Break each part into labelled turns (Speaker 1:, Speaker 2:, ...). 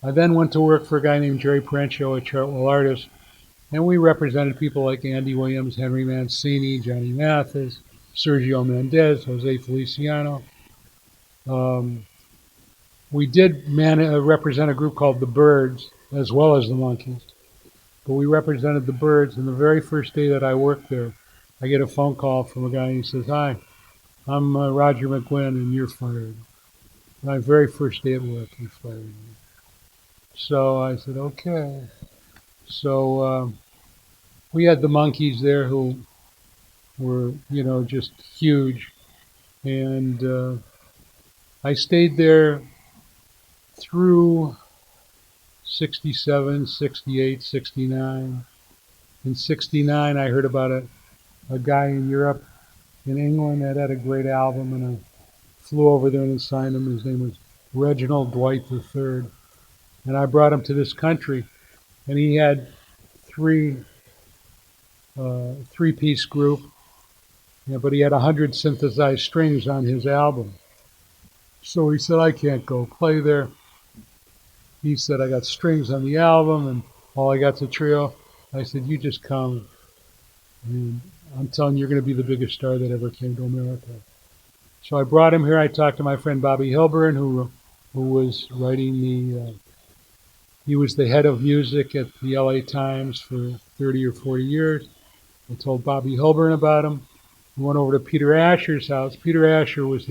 Speaker 1: I then went to work for a guy named Jerry Parencio at Chartwell Artists, and we represented people like Andy Williams, Henry Mancini, Johnny Mathis, Sergio Mendes, Jose Feliciano. Um, we did represent a group called the Birds as well as the Monkees, but we represented the Birds. And the very first day that I worked there, I get a phone call from a guy and he says, "Hi, I'm Roger McGuinn, and you're fired." My very first day at work, he fired me. So I said, "Okay." So we had the Monkees there who were, just huge. And I stayed there through 67, 68, 69. In 69, I heard about a guy in Europe, in England, that had a great album, and I flew over there and signed him. His name was Reginald Dwight III. And I brought him to this country, and he had three three-piece group, but he had 100 synthesized strings on his album. So he said, "I can't go play there." He said, "I got strings on the album, and all I got's a trio." I said, "You just come, and I'm telling you, you're going to be the biggest star that ever came to America." So I brought him here. I talked to my friend Bobby Hilburn, who was writing he was the head of music at the LA Times for 30 or 40 years. I told Bobby Hilburn about him. We went over to Peter Asher's house. Peter Asher was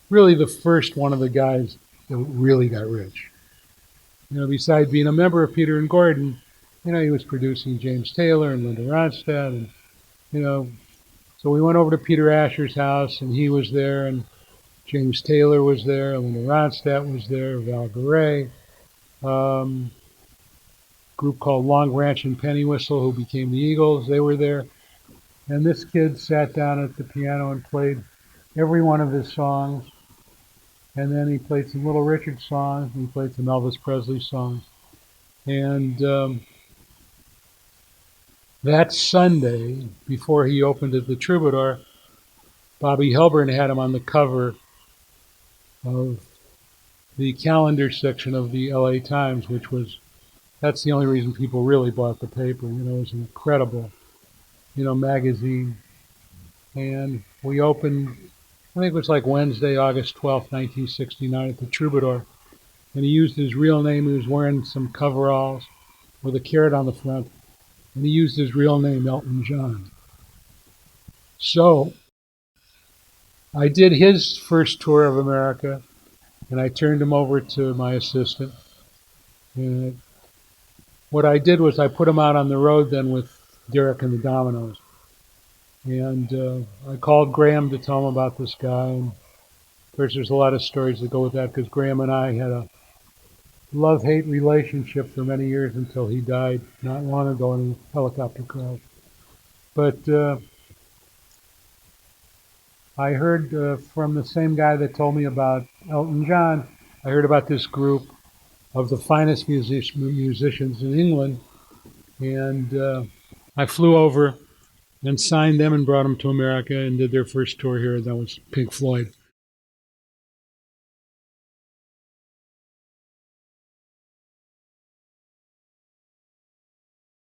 Speaker 1: really the first one of the guys that really got rich. Besides being a member of Peter and Gordon, he was producing James Taylor and Linda Ronstadt, and you know, so we went over to Peter Asher's house, and he was there, and James Taylor was there, Linda Ronstadt was there, Val Garay, group called Long Branch and Penny Whistle, who became the Eagles. They were there, and this kid sat down at the piano and played every one of his songs. And then he played some Little Richard songs, and he played some Elvis Presley songs. And that Sunday, before he opened at the Troubadour, Bobby Hilburn had him on the cover of the calendar section of the LA Times, that's the only reason people really bought the paper. It was an incredible, magazine. And we opened, I think it was like Wednesday, August 12th, 1969 at the Troubadour. And he used his real name. He was wearing some coveralls with a carrot on the front. And he used his real name, Elton John. So I did his first tour of America, and I turned him over to my assistant. And what I did was I put him out on the road then with Derek and the Dominoes. And I called Graham to tell him about this guy. And of course, there's a lot of stories that go with that, because Graham and I had a love-hate relationship for many years until he died not long ago in a helicopter crash. But I heard from the same guy that told me about Elton John, I heard about this group of the finest musicians in England, and I flew over and signed them and brought them to America and did their first tour here. That was Pink Floyd.